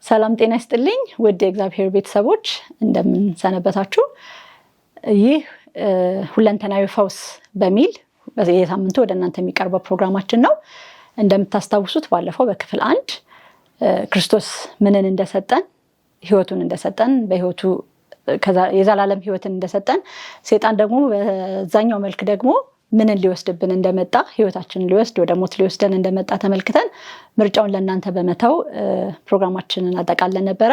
ሰላም ጤና ይስጥልኝ ውድ የእግዚአብሔር ቤተሰቦች እንደምን ሰነበታችሁ። ይህ ሁለንተናዊ ፈውስ በሚል የሳምንቱ ወደ እናንተ የሚቀርበው ፕሮግራማችን ነው። እንደምታስታውሱት ባለፈው በክፍል 1 ክርስቶስ ምንን እንደሰጠን፣ ህይወቱን እንደሰጠን፣ በህይወቱ የዘላለም ህይወትን እንደሰጠን፣ ሰይጣን ደግሞ በዛኛው መልክ ደግሞ ምንን ሊወስድብን እንደመጣ፣ ህይወታችንን ሊወስድ ወደ ሞት ሊወስደን እንደመጣ ተመልክተን ምርጫውን ለእናንተ በመተው ፕሮግራማችንን አጠቃለን ነበረ።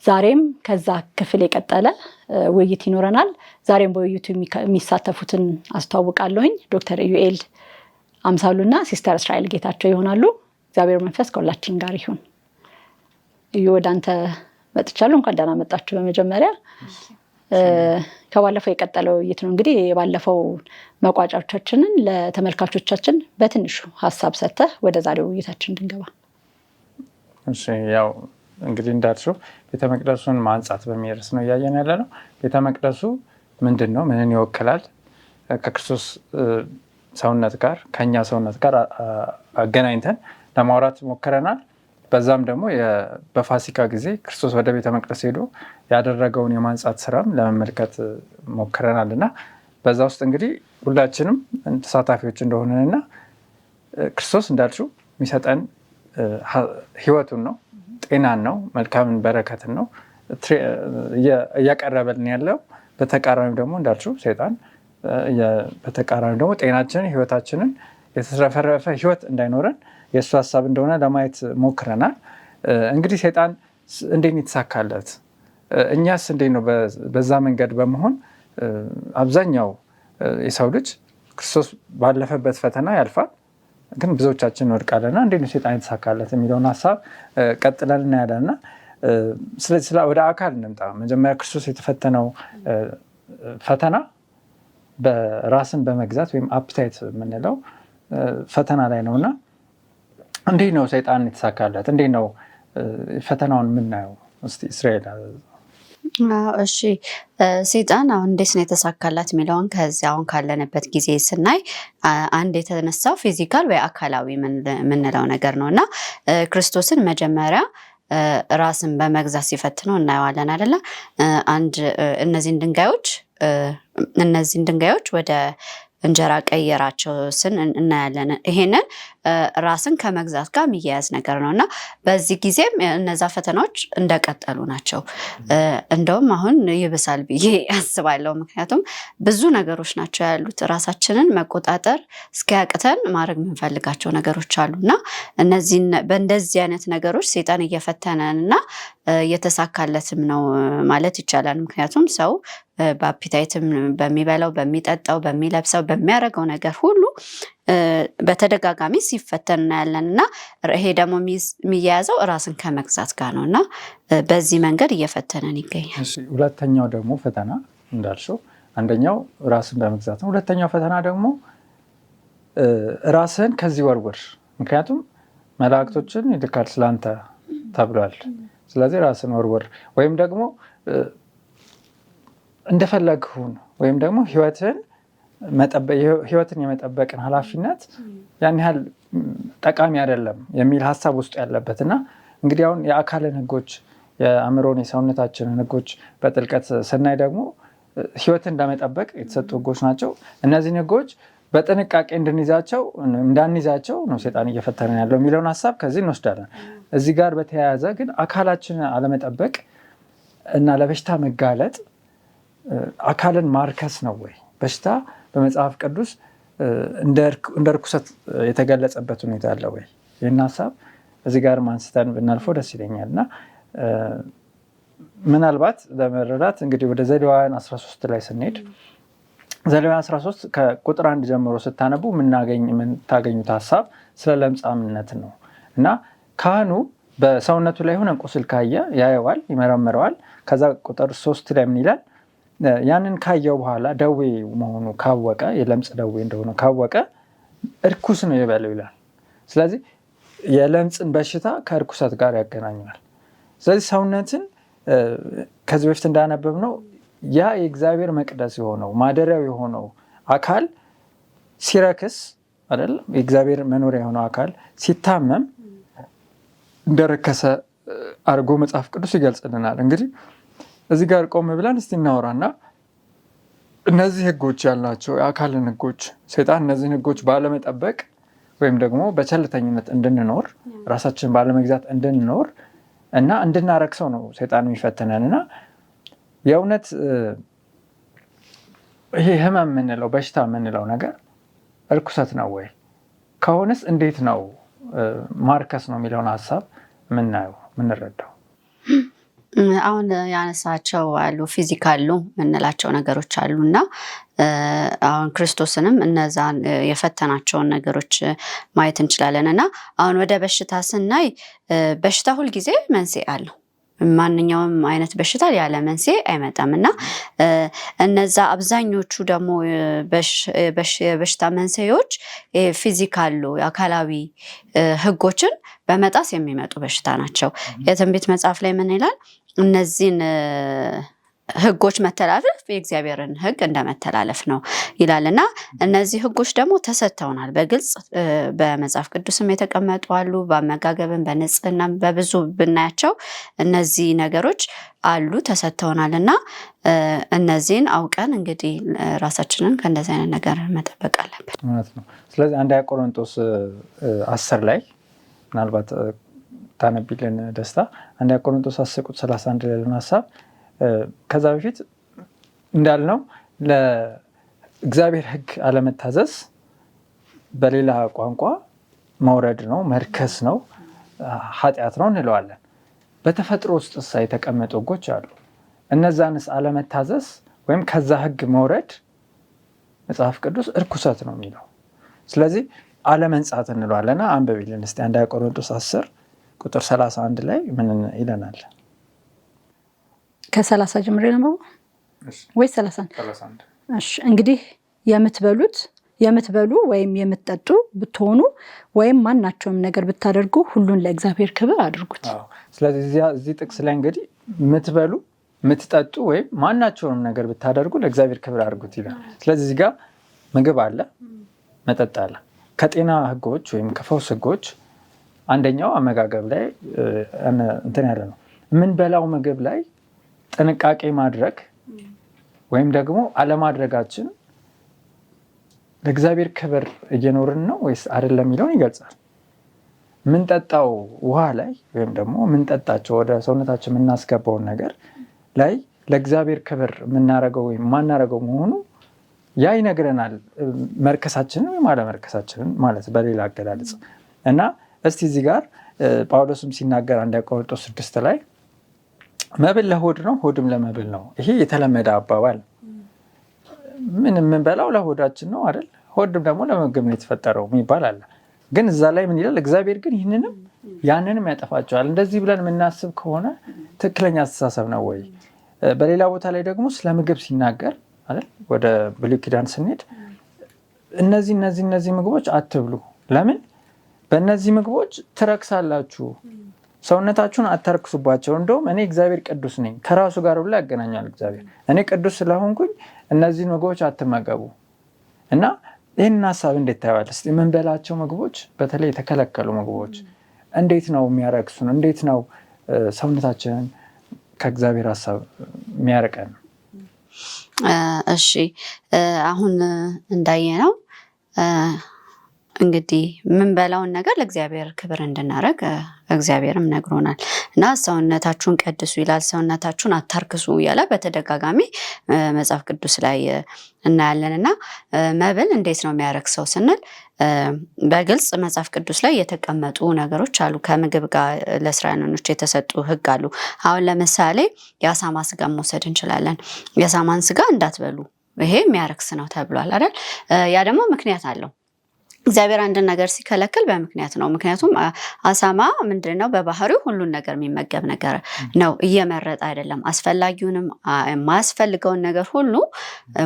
ዛሬም ከዛ ክፍል የቀጠለ ውይይት ይኖረናል። ዛሬም በውይይቱ የሚሳተፉትን አስተዋውቃለሁኝ። ዶክተር ኢዩኤል አምሳሉና ሲስተር እስራኤል ጌታቸው ይሆናሉ። እግዚአብሔር መንፈስ ከሁላችን ጋር ይሁን። እዩ ወደ አንተ መጥቻለሁ። እንኳን ደህና መጣችሁ። በመጀመሪያ ከባለፈው የቀጠለው ውይይት ነው። እንግዲህ የባለፈው መቋጫዎቻችንን ለተመልካቾቻችን በትንሹ ሀሳብ ሰጥተህ ወደ ዛሬው ውይይታችን እንድንገባ። እሺ፣ ያው እንግዲህ እንዳልሽው ቤተመቅደሱን ማንጻት በሚል ርዕስ ነው እያየን ያለ ነው። ቤተመቅደሱ ምንድን ነው? ምንን ይወክላል? ከክርስቶስ ሰውነት ጋር ከኛ ሰውነት ጋር አገናኝተን ለማውራት ሞክረናል። በዛም ደግሞ በፋሲካ ጊዜ ክርስቶስ ወደ ቤተ መቅደስ ሄዶ ያደረገውን የማንጻት ስራም ለመመልከት ሞክረናል እና በዛ ውስጥ እንግዲህ ሁላችንም ተሳታፊዎች እንደሆነንና ክርስቶስ እንዳልሽው የሚሰጠን ህይወቱን ነው፣ ጤናን ነው፣ መልካምን በረከትን ነው እያቀረበልን ያለው። በተቃራኒ ደግሞ እንዳልሽው ሰይጣን በተቃራኒ ደግሞ ጤናችንን፣ ህይወታችንን የተትረፈረፈ ህይወት እንዳይኖረን የእሱ ሀሳብ እንደሆነ ለማየት ሞክረናል። እንግዲህ ሰይጣን እንዴት የተሳካለት፣ እኛስ እንዴት ነው በዛ መንገድ በመሆን አብዛኛው የሰው ልጅ ክርስቶስ ባለፈበት ፈተና ያልፋል፣ ግን ብዙዎቻችን እንወድቃለንና እንዴት ነው ሰይጣን የተሳካለት የሚለውን ሀሳብ ቀጥለን እናያለንና ስለዚህ ወደ አካል እንምጣ። መጀመሪያ ክርስቶስ የተፈተነው ፈተና በራስን በመግዛት ወይም አፕታይት የምንለው ፈተና ላይ ነውና እንዴት ነው ሰይጣን የተሳካለት? እንዴት ነው ፈተናውን የምናየው? እስቲ እስራኤል። እሺ፣ ሰይጣን አሁን እንዴት ነው የተሳካላት የሚለውን ከዚህ አሁን ካለንበት ጊዜ ስናይ አንድ የተነሳው ፊዚካል ወይ አካላዊ የምንለው ነገር ነው እና ክርስቶስን መጀመሪያ ራስን በመግዛት ሲፈትነው እናየዋለን አይደለ? እነዚህን ድንጋዮች ወደ እንጀራ ቀየራቸው ስን እናያለን። ይሄንን ራስን ከመግዛት ጋር የሚያያዝ ነገር ነው እና በዚህ ጊዜም እነዛ ፈተናዎች እንደቀጠሉ ናቸው። እንደውም አሁን ይብሳል ብዬ አስባለሁ። ምክንያቱም ብዙ ነገሮች ናቸው ያሉት። ራሳችንን መቆጣጠር እስኪያቅተን ማድረግ የምንፈልጋቸው ነገሮች አሉ እና በእንደዚህ አይነት ነገሮች ሰይጣን እየፈተነን እና እየተሳካለትም ነው ማለት ይቻላል። ምክንያቱም ሰው በአፒታይትም በሚበላው፣ በሚጠጣው፣ በሚለብሰው፣ በሚያደርገው ነገር ሁሉ በተደጋጋሚ ሲፈተን እናያለን እና ይሄ ደግሞ የሚያያዘው ራስን ከመግዛት ጋር ነው እና በዚህ መንገድ እየፈተነን ይገኛል። ሁለተኛው ደግሞ ፈተና እንዳልሽው አንደኛው ራስን በመግዛት ነው። ሁለተኛው ፈተና ደግሞ ራስን ከዚህ ወርውር፣ ምክንያቱም መላእክቶችን ይልካል ስላንተ ተብሏል። ስለዚህ ራስን ወርውር ወይም ደግሞ እንደፈለግሁን ወይም ደግሞ ህይወትን የመጠበቅን ኃላፊነት ያን ያህል ጠቃሚ አይደለም የሚል ሀሳብ ውስጥ ያለበት እና እንግዲህ አሁን የአካልን ህጎች፣ የአእምሮን፣ የሰውነታችንን ህጎች በጥልቀት ስናይ ደግሞ ህይወትን ለመጠበቅ የተሰጡ ህጎች ናቸው። እነዚህን ህጎች በጥንቃቄ እንዳንይዛቸው ነው ሰይጣን እየፈተነን ያለው የሚለውን ሀሳብ ከዚህ እንወስዳለን። እዚህ ጋር በተያያዘ ግን አካላችንን አለመጠበቅ እና ለበሽታ መጋለጥ አካልን ማርከስ ነው ወይ? በሽታ በመጽሐፍ ቅዱስ እንደ ርኩሰት የተገለጸበት ሁኔታ አለ ወይ? ይህን ሀሳብ እዚህ ጋር ማንስተን ብናልፈው ደስ ይለኛል እና ምናልባት ለመረዳት እንግዲህ ወደ ዘሌዋውያን 13 ላይ ስንሄድ ዘሌዋውያን 13 ከቁጥር 1 ጀምሮ ስታነቡ የምታገኙት ሀሳብ ስለ ለምጻምነት ነው እና ካህኑ በሰውነቱ ላይ ሆነ ቁስል ካየ ያየዋል፣ ይመረምረዋል። ከዛ ቁጥር 3 ላይ ምን ይላል? ያንን ካየው በኋላ ደዌ መሆኑ ካወቀ፣ የለምጽ ደዌ እንደሆነ ካወቀ እርኩስ ነው ይበለው ይላል። ስለዚህ የለምጽን በሽታ ከእርኩሰት ጋር ያገናኛል። ስለዚህ ሰውነትን ከዚህ በፊት እንዳነበብ ነው ያ የእግዚአብሔር መቅደስ የሆነው ማደሪያው የሆነው አካል ሲረክስ አይደለም፣ የእግዚአብሔር መኖሪያ የሆነው አካል ሲታመም እንደረከሰ አድርጎ መጽሐፍ ቅዱስ ይገልጽልናል። እንግዲህ እዚህ ጋር ቆም ብለን እስቲ እናወራና እነዚህ ህጎች ያላቸው የአካልን ህጎች ሰይጣን እነዚህን ህጎች ባለመጠበቅ ወይም ደግሞ በቸልተኝነት እንድንኖር ራሳችን ባለመግዛት እንድንኖር እና እንድናረክሰው ነው ሰይጣን የሚፈትነን። እና የእውነት ይሄ ህመም የምንለው በሽታ የምንለው ነገር እርኩሰት ነው ወይ? ከሆነስ እንዴት ነው ማርከስ ነው የሚለውን ሀሳብ የምናየው የምንረዳው? አሁን ያነሳቸው አሉ ፊዚካሉ የምንላቸው ነገሮች አሉ እና አሁን ክርስቶስንም እነዛን የፈተናቸውን ነገሮች ማየት እንችላለን። እና አሁን ወደ በሽታ ስናይ በሽታ ሁልጊዜ መንስኤ አለው። ማንኛውም አይነት በሽታ ያለ መንስኤ አይመጣም እና እነዛ አብዛኞቹ ደግሞ በሽታ መንስኤዎች ፊዚካሉ የአካላዊ ህጎችን በመጣስ የሚመጡ በሽታ ናቸው። የትንቢት መጽሐፍ ላይ ምን ይላል? እነዚህን ህጎች መተላለፍ የእግዚአብሔርን ህግ እንደመተላለፍ ነው ይላል እና እነዚህ ህጎች ደግሞ ተሰጥተውናል በግልጽ በመጽሐፍ ቅዱስም የተቀመጡ አሉ። በአመጋገብም በንጽህናም በብዙ ብናያቸው እነዚህ ነገሮች አሉ ተሰጥተውናል እና እነዚህን አውቀን እንግዲህ ራሳችንን ከእንደዚህ አይነት ነገር መጠበቅ አለብን ማለት ነው። ስለዚህ አንደኛ ቆሮንቶስ 10 ላይ ምናልባት ታነቢልን ደስታ፣ አንደኛ ቆሮንቶስ 10:31 ያለውን ሀሳብ ከዛ በፊት እንዳልነው ለእግዚአብሔር ህግ አለመታዘዝ በሌላ ቋንቋ መውረድ ነው፣ መርከስ ነው፣ ኃጢአት ነው እንለዋለን። በተፈጥሮ ውስጥ የተቀመጡ ህጎች አሉ። እነዛንስ አለመታዘዝ ወይም ከዛ ህግ መውረድ መጽሐፍ ቅዱስ እርኩሰት ነው የሚለው። ስለዚህ አለመንጻት እንለዋለና አንብቢልን እስቲ አንደኛ ቆሮንቶስ 10:31 ላይ ምን ይለናል? ከ30 ጀምሬ ነው ወይ 31? እሺ እንግዲህ የምትበሉ ወይም የምትጠጡ ብትሆኑ ወይም ማናቸውም ነገር ብታደርጉ ሁሉን ለእግዚአብሔር ክብር አድርጉት። ስለዚህ እዚህ ጥቅስ ላይ እንግዲህ የምትበሉ የምትጠጡ ወይም ማናቸውም ነገር ብታደርጉ ለእግዚአብሔር ክብር አድርጉት ይላል። ስለዚህ እዚህ ጋር ምግብ አለ፣ መጠጥ አለ። ከጤና ህጎች ወይም ከፈውስ ህጎች አንደኛው አመጋገብ ላይ እንትን ያለ ነው። የምንበላው ምግብ ላይ ጥንቃቄ ማድረግ ወይም ደግሞ አለማድረጋችን ለእግዚአብሔር ክብር እየኖርን ነው ወይስ አይደለም የሚለውን ይገልጻል። የምንጠጣው ውሃ ላይ ወይም ደግሞ የምንጠጣቸው ወደ ሰውነታችን የምናስገባውን ነገር ላይ ለእግዚአብሔር ክብር የምናረገው ወይም የማናረገው መሆኑ ያ ይነግረናል፣ መርከሳችንን ወይም አለመርከሳችንን ማለት በሌላ አገላለጽ። እና እስቲ እዚህ ጋር ጳውሎስም ሲናገር አንደኛ ቆሮንቶስ 6 ላይ መብል ለሆድ ነው፣ ሆድም ለመብል ነው። ይሄ የተለመደ አባባል። ምን የምንበላው ለሆዳችን ነው አይደል? ሆድም ደግሞ ለምግብ ነው የተፈጠረው የሚባል አለ። ግን እዛ ላይ ምን ይላል? እግዚአብሔር ግን ይህንንም ያንንም ያጠፋቸዋል። እንደዚህ ብለን የምናስብ ከሆነ ትክክለኛ አስተሳሰብ ነው ወይ? በሌላ ቦታ ላይ ደግሞ ስለ ምግብ ሲናገር አይደል? ወደ ብሉይ ኪዳን ስንሄድ እነዚህ ምግቦች አትብሉ፣ ለምን? በእነዚህ ምግቦች ትረክሳላችሁ፣ ሰውነታችሁን አታርክሱባቸው። እንደውም እኔ እግዚአብሔር ቅዱስ ነኝ ከራሱ ጋር ብላ ያገናኛል። እግዚአብሔር እኔ ቅዱስ ስለሆንኩኝ እነዚህን ምግቦች አትመገቡ። እና ይህንን ሀሳብ እንዴት ታያለህ? እስኪ የምንበላቸው ምግቦች በተለይ የተከለከሉ ምግቦች እንዴት ነው የሚያረክሱን? እንዴት ነው ሰውነታችንን ከእግዚአብሔር ሀሳብ የሚያርቀን? እሺ አሁን እንዳየነው እንግዲህ የምንበላውን ነገር ለእግዚአብሔር ክብር እንድናደርግ እግዚአብሔርም ነግሮናል እና ሰውነታችሁን ቀድሱ ይላል፣ ሰውነታችሁን አታርክሱ እያለ በተደጋጋሚ መጽሐፍ ቅዱስ ላይ እናያለን። እና መብል እንዴት ነው የሚያረክሰው ስንል በግልጽ መጽሐፍ ቅዱስ ላይ የተቀመጡ ነገሮች አሉ። ከምግብ ጋር ለእስራኤላውያኖች የተሰጡ ህግ አሉ። አሁን ለምሳሌ የአሳማ ስጋ መውሰድ እንችላለን። የአሳማን ስጋ እንዳትበሉ ይሄ የሚያረክስ ነው ተብሏል አይደል? ያ ደግሞ ምክንያት አለው። እግዚአብሔር አንድን ነገር ሲከለክል በምክንያት ነው። ምክንያቱም አሳማ ምንድነው? በባህሪው ሁሉን ነገር የሚመገብ ነገር ነው፣ እየመረጠ አይደለም። አስፈላጊውንም የማያስፈልገውን ነገር ሁሉ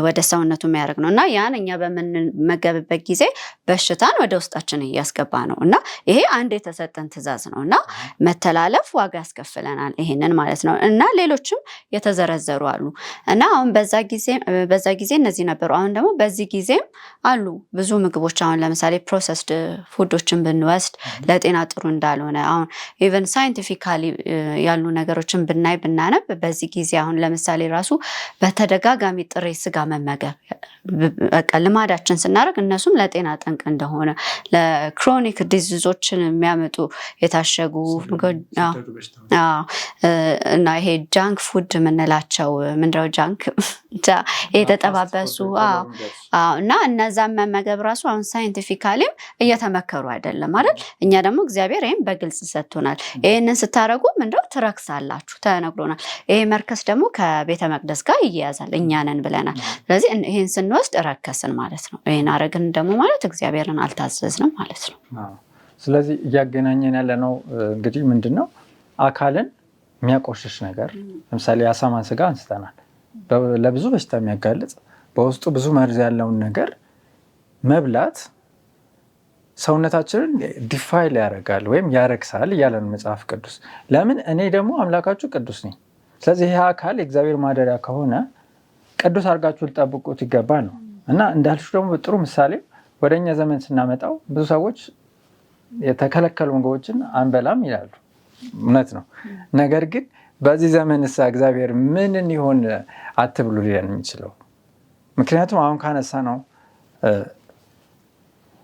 ወደ ሰውነቱ የሚያደርግ ነው እና ያን እኛ በምንመገብበት ጊዜ በሽታን ወደ ውስጣችን እያስገባ ነው እና ይሄ አንድ የተሰጠን ትእዛዝ ነው እና መተላለፍ ዋጋ ያስከፍለናል። ይሄንን ማለት ነው እና ሌሎችም የተዘረዘሩ አሉ እና አሁን በዛ ጊዜ እነዚህ ነበሩ። አሁን ደግሞ በዚህ ጊዜም አሉ ብዙ ምግቦች። አሁን ለምሳሌ ለምሳሌ ፕሮሰስድ ፉዶችን ብንወስድ ለጤና ጥሩ እንዳልሆነ አሁን ኢቨን ሳይንቲፊካሊ ያሉ ነገሮችን ብናነብ በዚህ ጊዜ አሁን ለምሳሌ ራሱ በተደጋጋሚ ጥሬ ስጋ መመገብ በቃ ልማዳችን ስናደርግ እነሱም ለጤና ጠንቅ እንደሆነ ለክሮኒክ ዲዚዞችን የሚያመጡ የታሸጉ እና ይሄ ጃንክ ፉድ የምንላቸው ምንድነው ጃንክ የተጠባበሱ እና እነዛን መመገብ ራሱ አሁን ሳይንቲፊካሊም እየተመከሩ አይደለም አይደል? እኛ ደግሞ እግዚአብሔር ይህም በግልጽ ሰጥቶናል። ይህንን ስታደርጉ ምንድነው ትረክሳላችሁ ተነግሮናል። ይሄ መርከስ ደግሞ ከቤተ መቅደስ ጋር ይያያዛል እኛንን ብለናል። ስለዚህ ይህን ስንወስድ ረከስን ማለት ነው። ይህን አረግን ደግሞ ማለት እግዚአብሔርን አልታዘዝንም ማለት ነው። ስለዚህ እያገናኘን ያለ ነው እንግዲህ ምንድነው አካልን የሚያቆሽሽ ነገር ለምሳሌ የአሳማን ስጋ አንስተናል። ለብዙ በሽታ የሚያጋልጥ በውስጡ ብዙ መርዝ ያለውን ነገር መብላት ሰውነታችንን ዲፋይል ያደርጋል ወይም ያረክሳል እያለን መጽሐፍ ቅዱስ። ለምን እኔ ደግሞ አምላካችሁ ቅዱስ ነኝ። ስለዚህ ይህ አካል የእግዚአብሔር ማደሪያ ከሆነ ቅዱስ አድርጋችሁ ልጠብቁት ይገባ ነው እና እንዳልሹ ደግሞ ጥሩ ምሳሌ ወደኛ ዘመን ስናመጣው ብዙ ሰዎች የተከለከሉ ምግቦችን አንበላም ይላሉ። እውነት ነው። ነገር ግን በዚህ ዘመን እግዚአብሔር ምንን ይሆን አትብሉ ሊለን የሚችለው? ምክንያቱም አሁን ካነሳ ነው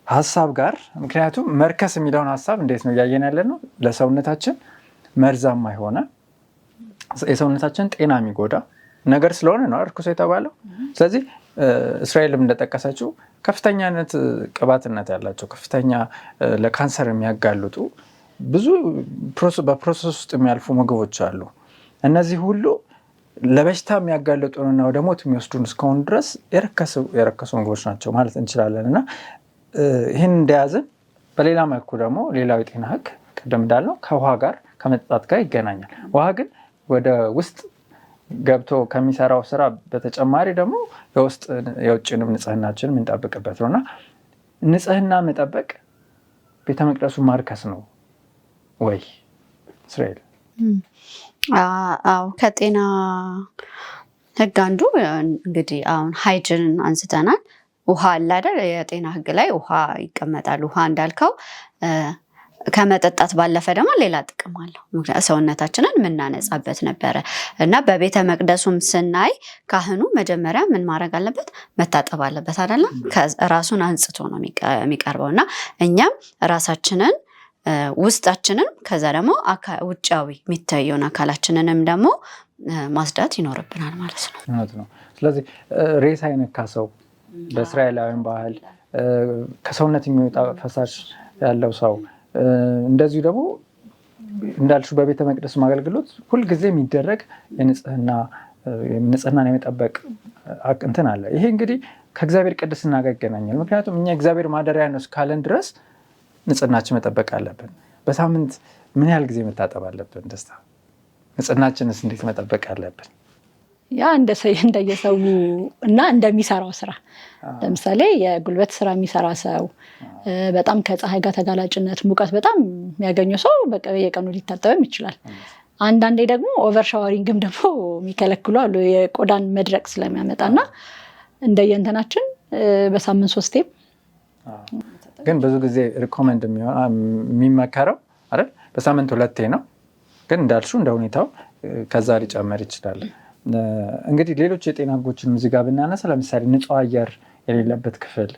ሀሳብ ጋር ምክንያቱም መርከስ የሚለውን ሀሳብ እንዴት ነው እያየን ያለ ነው? ለሰውነታችን መርዛማ የሆነ የሰውነታችን ጤና የሚጎዳ ነገር ስለሆነ ነው እርኩስ የተባለው። ስለዚህ እስራኤልም እንደጠቀሰችው ከፍተኛነት ቅባትነት ያላቸው ከፍተኛ ለካንሰር የሚያጋልጡ ብዙ በፕሮሰስ ውስጥ የሚያልፉ ምግቦች አሉ። እነዚህ ሁሉ ለበሽታ የሚያጋልጡንና ወደ ሞት የሚወስዱን እስከሆኑ ድረስ የረከሱ ምግቦች ናቸው ማለት እንችላለን። እና ይህን እንደያዝን በሌላ መልኩ ደግሞ ሌላው የጤና ሕግ ቅድም እንዳልነው ከውሃ ጋር ከመጠጣት ጋር ይገናኛል። ውሃ ግን ወደ ውስጥ ገብቶ ከሚሰራው ስራ በተጨማሪ ደግሞ የውጭንም ንጽህናችን የምንጠብቅበት ነው እና ንጽህና መጠበቅ ቤተ መቅደሱ ማርከስ ነው ወይ እስራኤል? አዎ ከጤና ሕግ አንዱ እንግዲህ አሁን ሃይጅንን አንስተናል። ውሃ አለ አይደል? የጤና ሕግ ላይ ውሃ ይቀመጣል። ውሃ እንዳልከው ከመጠጣት ባለፈ ደግሞ ሌላ ጥቅም አለው። ሰውነታችንን የምናነጻበት ነበረ እና በቤተ መቅደሱም ስናይ ካህኑ መጀመሪያ ምን ማድረግ አለበት? መታጠብ አለበት አይደለም? ራሱን አንጽቶ ነው የሚቀርበው እና እኛም ራሳችንን ውስጣችንን ከዛ ደግሞ ውጫዊ የሚታየውን አካላችንንም ደግሞ ማጽዳት ይኖርብናል ማለት ነው። እውነት ነው። ስለዚህ ሬሳ የነካ ሰው በእስራኤላውያን ባህል ከሰውነት የሚወጣ ፈሳሽ ያለው ሰው እንደዚሁ ደግሞ እንዳልሹ በቤተ መቅደስ አገልግሎት ሁልጊዜ የሚደረግ ንጽህናን የመጠበቅ እንትን አለ። ይሄ እንግዲህ ከእግዚአብሔር ቅድስና ጋር ይገናኛል። ምክንያቱም እኛ እግዚአብሔር ማደሪያ ነው እስካለን ድረስ ንጽህናችን መጠበቅ አለብን። በሳምንት ምን ያህል ጊዜ መታጠብ አለብን? ደስታ ንጽህናችንስ እንዴት መጠበቅ አለብን? ያ እንደየሰው እና እንደሚሰራው ስራ ለምሳሌ የጉልበት ስራ የሚሰራ ሰው በጣም ከፀሐይ ጋር ተጋላጭነት ሙቀት በጣም የሚያገኘው ሰው በየቀኑ ሊታጠብም ይችላል። አንዳንዴ ደግሞ ኦቨር ሻወሪንግም ደግሞ የሚከለክሉ አሉ የቆዳን መድረቅ ስለሚያመጣና እንደየእንተናችን በሳምንት 3 ግን ብዙ ጊዜ ሪኮመንድ የሚመከረው አይደል በሳምንት 2 ነው። ግን እንዳልሹ እንደ ሁኔታው ከዛ ሊጨመር ይችላል። እንግዲህ ሌሎች የጤና ሕጎችን እዚህ ጋር ብናነሳ ለምሳሌ ንጹህ አየር የሌለበት ክፍል፣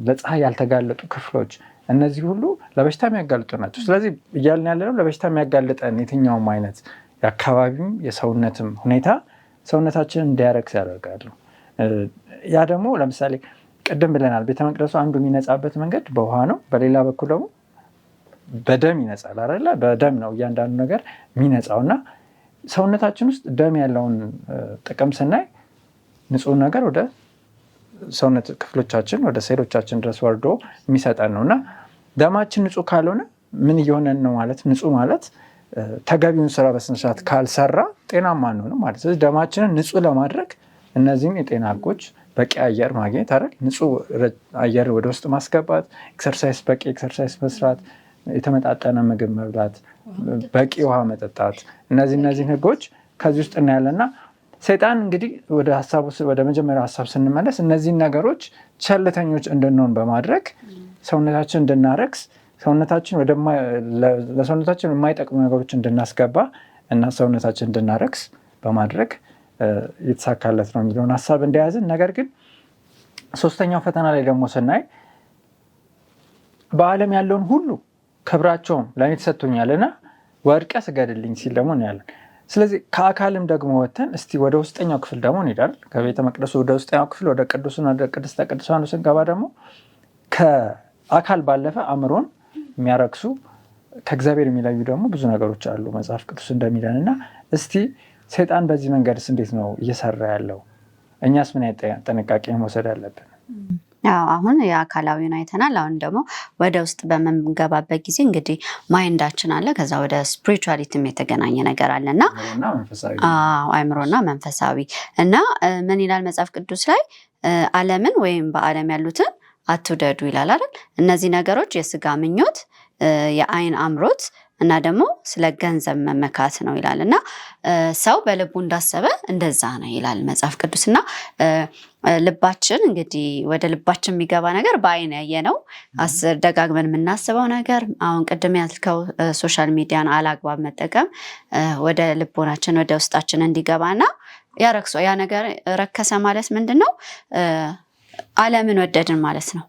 ለፀሐይ ያልተጋለጡ ክፍሎች እነዚህ ሁሉ ለበሽታ የሚያጋልጡ ናቸው። ስለዚህ እያልን ያለነው ለበሽታ የሚያጋልጠን የትኛውም አይነት የአካባቢም የሰውነትም ሁኔታ ሰውነታችንን እንዲያረክስ ያደርጋሉ። ያ ደግሞ ለምሳሌ ቅድም ብለናል ቤተ መቅደሱ አንዱ የሚነጻበት መንገድ በውሃ ነው። በሌላ በኩል ደግሞ በደም ይነጻል አይደለ? በደም ነው እያንዳንዱ ነገር የሚነጻው እና ሰውነታችን ውስጥ ደም ያለውን ጥቅም ስናይ ንጹህ ነገር ወደ ሰውነት ክፍሎቻችን ወደ ሴሎቻችን ድረስ ወርዶ የሚሰጠን ነው እና ደማችን ንጹህ ካልሆነ ምን እየሆነን ነው ማለት? ንጹህ ማለት ተገቢውን ስራ በስነስርዓት ካልሰራ ጤናማ አንሆንም ማለት። ስለዚህ ደማችንን ንጹህ ለማድረግ እነዚህም የጤና ሕጎች በቂ አየር ማግኘት አይደል? ንጹህ አየር ወደ ውስጥ ማስገባት፣ በቂ ኤክሰርሳይዝ መስራት፣ የተመጣጠነ ምግብ መብላት፣ በቂ ውሃ መጠጣት፣ እነዚህን ሕጎች ከዚህ ውስጥ እናያለና ሰይጣን እንግዲህ ወደ መጀመሪያው ሀሳብ ስንመለስ እነዚህን ነገሮች ቸልተኞች እንድንሆን በማድረግ ሰውነታችን እንድናረክስ ለሰውነታችን የማይጠቅሙ ነገሮች እንድናስገባ እና ሰውነታችን እንድናረክስ በማድረግ የተሳካለት ነው የሚለውን ሀሳብ እንደያዝን፣ ነገር ግን ሶስተኛው ፈተና ላይ ደግሞ ስናይ በዓለም ያለውን ሁሉ ክብራቸውም ለእኔ ተሰጥቶኛልና ወድቀ ስገድልኝ ሲል ደግሞ እናያለን። ስለዚህ ከአካልም ደግሞ ወተን እስቲ ወደ ውስጠኛው ክፍል ደግሞ እንሄዳለን። ከቤተ መቅደሱ ወደ ውስጠኛው ክፍል ወደ ቅዱስና ወደ ቅድስተ ቅዱሳኑ ስንገባ ደግሞ ከአካል ባለፈ አእምሮን የሚያረክሱ ከእግዚአብሔር የሚለዩ ደግሞ ብዙ ነገሮች አሉ መጽሐፍ ቅዱስ እንደሚለን እና እስቲ ሰይጣን በዚህ መንገድስ እንዴት ነው እየሰራ ያለው? እኛስ ምን አይነት ጥንቃቄ መውሰድ አለብን? አሁን የአካላዊን አይተናል። አሁን ደግሞ ወደ ውስጥ በምንገባበት ጊዜ እንግዲህ ማይንዳችን አለ፣ ከዛ ወደ ስፒሪቹዋሊቲም የተገናኘ ነገር አለና አእምሮና መንፈሳዊ እና ምን ይላል መጽሐፍ ቅዱስ ላይ ዓለምን ወይም በዓለም ያሉትን አትውደዱ ይላል አይደል? እነዚህ ነገሮች የስጋ ምኞት፣ የአይን አምሮት እና ደግሞ ስለ ገንዘብ መመካት ነው ይላል እና ሰው በልቡ እንዳሰበ እንደዛ ነው ይላል መጽሐፍ ቅዱስ። እና ልባችን እንግዲህ ወደ ልባችን የሚገባ ነገር በአይን ያየ ነው ደጋግመን የምናስበው ነገር። አሁን ቅድም ያልከው ሶሻል ሚዲያን አላግባብ መጠቀም ወደ ልቦናችን ወደ ውስጣችን እንዲገባና ያረክሶ ያ ነገር ረከሰ ማለት ምንድን ነው? ዓለምን ወደድን ማለት ነው።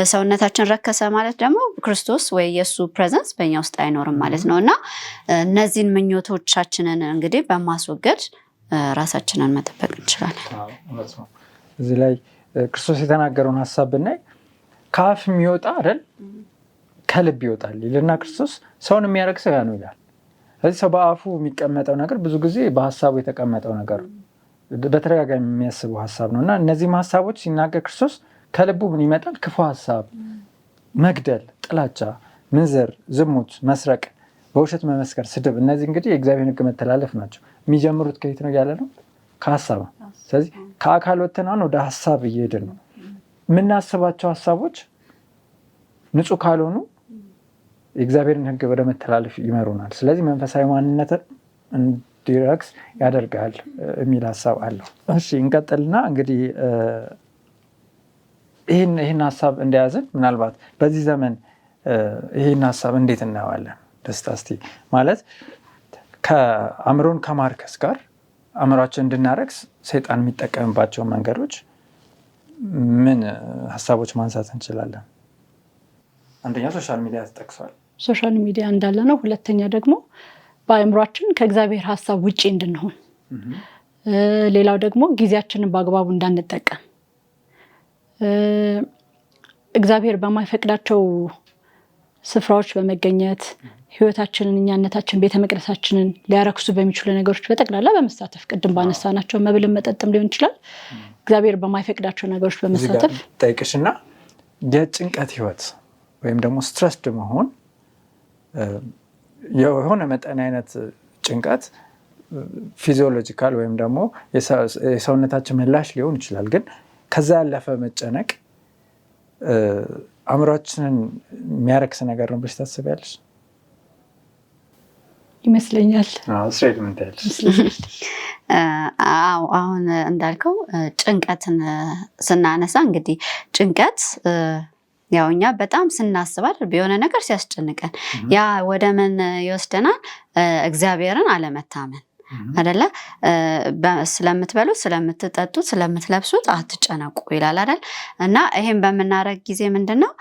ሰውነታችን ረከሰ ማለት ደግሞ ክርስቶስ ወይ የእሱ ፕሬዘንስ በእኛ ውስጥ አይኖርም ማለት ነው እና እነዚህን ምኞቶቻችንን እንግዲህ በማስወገድ ራሳችንን መጠበቅ እንችላለን። እዚህ ላይ ክርስቶስ የተናገረውን ሀሳብ ብናይ ከአፍ የሚወጣ አይደል ከልብ ይወጣል ይልና ክርስቶስ ሰውን የሚያረክሰው ያ ነው ይላል። ስለዚህ ሰው በአፉ የሚቀመጠው ነገር ብዙ ጊዜ በሀሳቡ የተቀመጠው ነገር በተደጋጋሚ የሚያስበው ሀሳብ ነው እና እነዚህም ሀሳቦች ሲናገር ክርስቶስ ከልቡ ምን ይመጣል? ክፉ ሀሳብ፣ መግደል፣ ጥላቻ፣ ምንዘር፣ ዝሙት፣ መስረቅ፣ በውሸት መመስከር፣ ስድብ፣ እነዚህ እንግዲህ የእግዚአብሔር ሕግ መተላለፍ ናቸው። የሚጀምሩት ከየት ነው እያለ ነው? ከሀሳብ ነው። ስለዚህ ከአካል ወጥተን ወደ ሀሳብ እየሄድን ነው። የምናስባቸው ሀሳቦች ንጹህ ካልሆኑ የእግዚአብሔርን ሕግ ወደ መተላለፍ ይመሩናል። ስለዚህ መንፈሳዊ ማንነትን እንዲረክስ ያደርጋል የሚል ሀሳብ አለው። እሺ እንቀጥልና እንግዲህ ይህን ሀሳብ እንደያዝን ምናልባት በዚህ ዘመን ይህን ሀሳብ እንዴት እናየዋለን? ደስታ እስቲ ማለት ከአእምሮን ከማርከስ ጋር አእምሯችን እንድናረክስ ሰይጣን የሚጠቀምባቸው መንገዶች ምን ሀሳቦች ማንሳት እንችላለን? አንደኛ ሶሻል ሚዲያ ተጠቅሷል። ሶሻል ሚዲያ እንዳለ ነው። ሁለተኛ ደግሞ በአእምሯችን ከእግዚአብሔር ሀሳብ ውጪ እንድንሆን፣ ሌላው ደግሞ ጊዜያችንን በአግባቡ እንዳንጠቀም፣ እግዚአብሔር በማይፈቅዳቸው ስፍራዎች በመገኘት ህይወታችንን፣ እኛነታችን፣ ቤተ መቅደሳችንን ሊያረክሱ በሚችሉ ነገሮች በጠቅላላ በመሳተፍ ቅድም ባነሳናቸው መብልን መጠጥም ሊሆን ይችላል። እግዚአብሔር በማይፈቅዳቸው ነገሮች በመሳተፍ ጠይቅሽና የጭንቀት ህይወት ወይም ደግሞ ስትረስድ መሆን የሆነ መጠን አይነት ጭንቀት ፊዚዮሎጂካል ወይም ደግሞ የሰውነታችን ምላሽ ሊሆን ይችላል። ግን ከዛ ያለፈ መጨነቅ አእምሯችንን የሚያረክስ ነገር ነው ብለሽ ታስቢያለሽ? ይመስለኛል። አሁን እንዳልከው ጭንቀትን ስናነሳ እንግዲህ ጭንቀት ያው እኛ በጣም ስናስባል የሆነ ነገር ሲያስጨንቀን ያ ወደ ምን ይወስደናል? እግዚአብሔርን አለመታመን አይደለ? ስለምትበሉት፣ ስለምትጠጡት፣ ስለምትለብሱት አትጨነቁ ይላል አይደል? እና ይሄን በምናረግ ጊዜ ምንድነው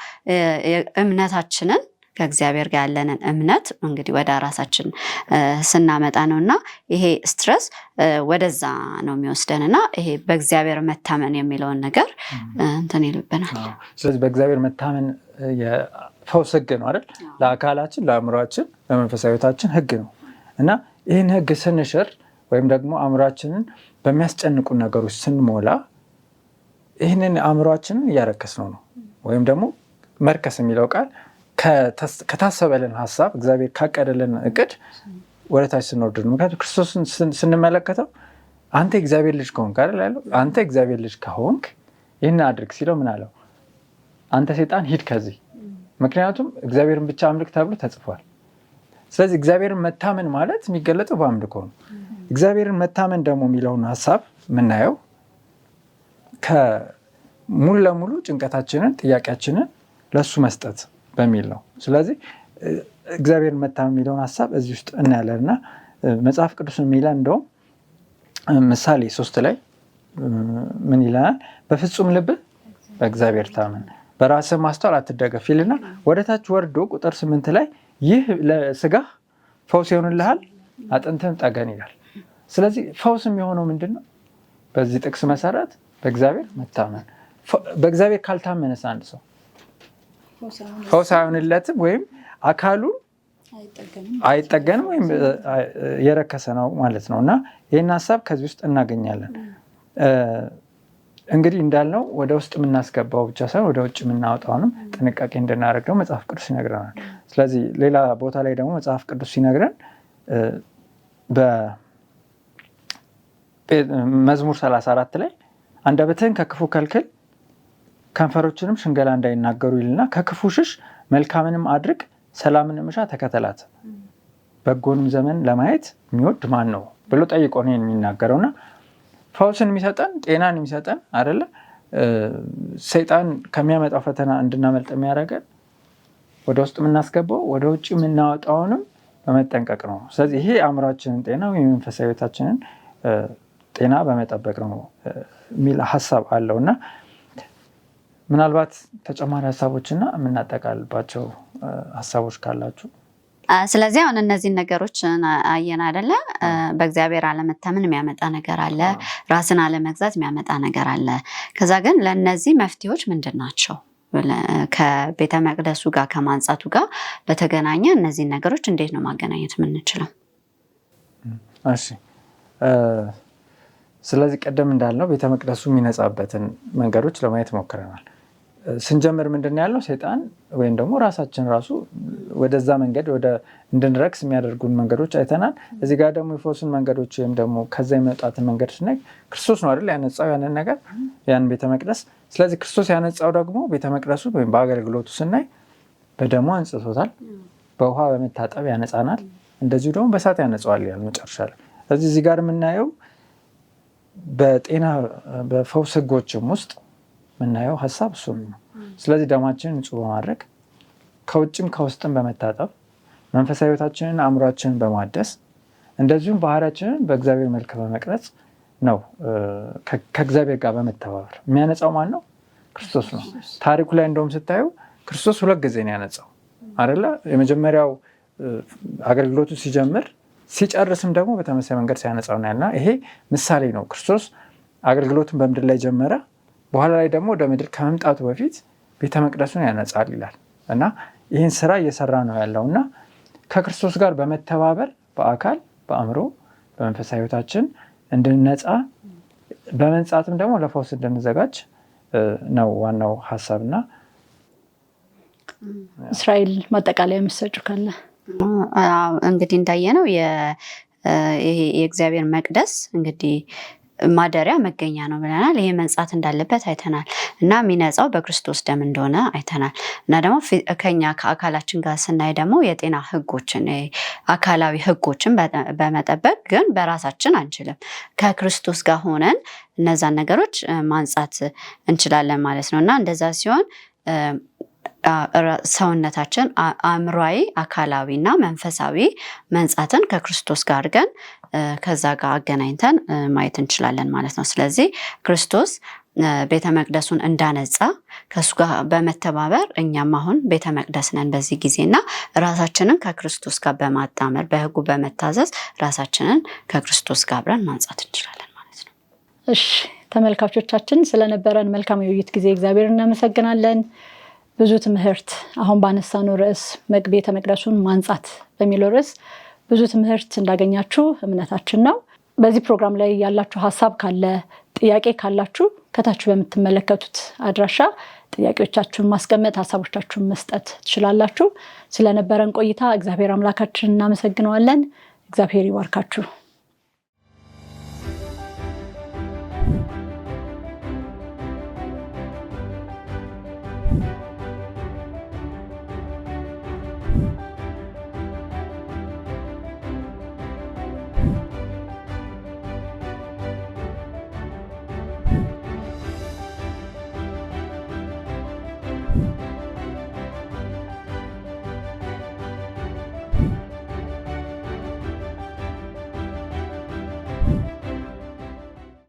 እምነታችንን ከእግዚአብሔር ጋር ያለንን እምነት እንግዲህ ወደ ራሳችን ስናመጣ ነው እና ይሄ ስትረስ ወደዛ ነው የሚወስደን እና ይሄ በእግዚአብሔር መታመን የሚለውን ነገር እንትን ይልብናል። ስለዚህ በእግዚአብሔር መታመን የፈውስ ህግ ነው አይደል? ለአካላችን፣ ለአእምሯችን፣ ለመንፈሳዊ ህይወታችን ህግ ነው እና ይህን ህግ ስንሽር ወይም ደግሞ አእምሯችንን በሚያስጨንቁ ነገሮች ስንሞላ ይህንን አእምሯችንን እያረከስ ነው ወይም ደግሞ መርከስ የሚለው ቃል ከታሰበልን ሀሳብ እግዚአብሔር ካቀደልን እቅድ ወደታች ስንወርድ ነው። ምክንያቱም ክርስቶስን ስንመለከተው አንተ እግዚአብሔር ልጅ ከሆንክ አይደል ያለው? አንተ እግዚአብሔር ልጅ ከሆንክ ይህን አድርግ ሲለው ምን አለው? አንተ ሰይጣን ሂድ ከዚህ። ምክንያቱም እግዚአብሔርን ብቻ አምልክ ተብሎ ተጽፏል። ስለዚህ እግዚአብሔርን መታመን ማለት የሚገለጠው በአምልኮ ነው። እግዚአብሔርን መታመን ደግሞ የሚለውን ሀሳብ የምናየው ሙሉ ለሙሉ ጭንቀታችንን ጥያቄያችንን ለሱ መስጠት በሚል ነው። ስለዚህ እግዚአብሔርን መታመን የሚለውን ሀሳብ እዚህ ውስጥ እናያለን እና መጽሐፍ ቅዱስ የሚለን እንደውም ምሳሌ 3 ላይ ምን ይለናል? በፍጹም ልብ በእግዚአብሔር ታመን በራስህ ማስተዋል አትደገፍ ይልና ወደታች ወርዶ ቁጥር 8 ላይ ይህ ለስጋ ፈውስ ይሆንልሃል አጥንትህም ጠገን ይላል። ስለዚህ ፈውስ የሚሆነው ምንድን ነው? በዚህ ጥቅስ መሰረት በእግዚአብሔር መታመን። በእግዚአብሔር ካልታመነስ አንድ ሰው ፈውስ አይሆንለትም ወይም አካሉ አይጠገንም ወይም የረከሰ ነው ማለት ነው። እና ይህን ሀሳብ ከዚህ ውስጥ እናገኛለን። እንግዲህ እንዳልነው ወደ ውስጥ የምናስገባው ብቻ ሳይሆን ወደ ውጭ የምናወጣውንም ጥንቃቄ እንድናደርግ ደግሞ መጽሐፍ ቅዱስ ይነግረናል። ስለዚህ ሌላ ቦታ ላይ ደግሞ መጽሐፍ ቅዱስ ሲነግረን በመዝሙር 34 ላይ አንደበትህን ከክፉ ከልክል ከንፈሮችንም ሽንገላ እንዳይናገሩ ይልና ከክፉ ሽሽ መልካምንም አድርግ ሰላምንም እሻ ተከተላት በጎንም ዘመን ለማየት የሚወድ ማን ነው ብሎ ጠይቆ ነው የሚናገረውና ፈውስን የሚሰጠን ጤናን የሚሰጠን አይደለ? ሰይጣን ከሚያመጣው ፈተና እንድናመልጥ የሚያደርገን ወደ ውስጥ የምናስገባው ወደ ውጭ የምናወጣውንም በመጠንቀቅ ነው። ስለዚህ ይሄ አእምሯችንን ጤና ወይም መንፈሳዊ ሕይወታችንን ጤና በመጠበቅ ነው የሚል ሀሳብ አለው እና ምናልባት ተጨማሪ ሀሳቦችና የምናጠቃልባቸው ሀሳቦች ካላችሁ። ስለዚህ አሁን እነዚህን ነገሮች አየን አይደለ? በእግዚአብሔር አለመታመን የሚያመጣ ነገር አለ፣ ራስን አለመግዛት የሚያመጣ ነገር አለ። ከዛ ግን ለእነዚህ መፍትሄዎች ምንድን ናቸው? ከቤተ መቅደሱ ጋር ከማንጻቱ ጋር በተገናኘ እነዚህን ነገሮች እንዴት ነው ማገናኘት የምንችለው? እሺ፣ ስለዚህ ቀደም እንዳልነው ቤተ መቅደሱ የሚነጻበትን መንገዶች ለማየት ሞክረናል። ስንጀምር ምንድን ያለው ሰይጣን ወይም ደግሞ ራሳችን ራሱ ወደዛ መንገድ እንድንረክስ የሚያደርጉን መንገዶች አይተናል። እዚህ ጋር ደግሞ የፈውስን መንገዶች ወይም ደግሞ ከዛ የመውጣትን መንገድ ስናይ ክርስቶስ ነው አይደል ያነጻው ያንን ነገር ያን ቤተ መቅደስ። ስለዚህ ክርስቶስ ያነጻው ደግሞ ቤተ መቅደሱ ወይም በአገልግሎቱ ስናይ በደሙ አንጽቶታል፣ በውሃ በመታጠብ ያነጻናል፣ እንደዚሁ ደግሞ በእሳት ያነጻዋል ያል መጨረሻ ላይ። ስለዚህ እዚህ ጋር የምናየው በጤና በፈውስ ህጎችም ውስጥ የምናየው ሀሳብ እሱ ነው። ስለዚህ ደማችንን ንጹህ በማድረግ ከውጭም ከውስጥም በመታጠብ መንፈሳዊ ህይወታችንን አእምሯችንን በማደስ እንደዚሁም ባህሪያችንን በእግዚአብሔር መልክ በመቅረጽ ነው ከእግዚአብሔር ጋር በመተባበር የሚያነጻው ማን ነው? ክርስቶስ ነው። ታሪኩ ላይ እንደውም ስታዩ ክርስቶስ 2 ጊዜ ነው ያነጻው አይደለ? የመጀመሪያው አገልግሎቱ ሲጀምር ሲጨርስም ደግሞ በተመሳሳይ መንገድ ሲያነጻው ነው ያለና ይሄ ምሳሌ ነው። ክርስቶስ አገልግሎቱን በምድር ላይ ጀመረ፣ በኋላ ላይ ደግሞ ወደ ምድር ከመምጣቱ በፊት ቤተ መቅደሱን ያነጻል ይላል እና ይህን ስራ እየሰራ ነው ያለው እና ከክርስቶስ ጋር በመተባበር በአካል በአእምሮ በመንፈሳዊ ህይወታችን እንድንነጻ በመንጻትም ደግሞ ለፈውስ እንድንዘጋጅ ነው ዋናው ሀሳብና። እስራኤል ማጠቃለያ መሰጩ ካለ? እንግዲህ እንዳየነው የእግዚአብሔር መቅደስ እንግዲህ ማደሪያ መገኛ ነው ብለናል። ይሄ መንጻት እንዳለበት አይተናል እና የሚነጻው በክርስቶስ ደም እንደሆነ አይተናል እና ደግሞ ከኛ ከአካላችን ጋር ስናይ ደግሞ የጤና ህጎችን አካላዊ ህጎችን በመጠበቅ ግን በራሳችን አንችልም። ከክርስቶስ ጋር ሆነን እነዛን ነገሮች ማንጻት እንችላለን ማለት ነው እና እንደዛ ሲሆን ሰውነታችን አእምሯዊ፣ አካላዊ እና መንፈሳዊ መንጻትን ከክርስቶስ ጋር አድርገን ከዛ ጋር አገናኝተን ማየት እንችላለን ማለት ነው። ስለዚህ ክርስቶስ ቤተ መቅደሱን እንዳነጻ ከሱ ጋር በመተባበር እኛም አሁን ቤተ መቅደስ ነን በዚህ ጊዜና ራሳችንን ከክርስቶስ ጋር በማጣመር በህጉ በመታዘዝ ራሳችንን ከክርስቶስ ጋር አብረን ማንጻት እንችላለን ማለት ነው። እሺ ተመልካቾቻችን ስለነበረን መልካም የውይይት ጊዜ እግዚአብሔር እናመሰግናለን። ብዙ ትምህርት አሁን ባነሳነው ርዕስ ቤተ መቅደሱን ማንጻት በሚለው ርዕስ ብዙ ትምህርት እንዳገኛችሁ እምነታችን ነው። በዚህ ፕሮግራም ላይ ያላችሁ ሀሳብ ካለ ጥያቄ ካላችሁ ከታች በምትመለከቱት አድራሻ ጥያቄዎቻችሁን ማስቀመጥ ሀሳቦቻችሁን መስጠት ትችላላችሁ። ስለነበረን ቆይታ እግዚአብሔር አምላካችንን እናመሰግነዋለን። እግዚአብሔር ይባርካችሁ።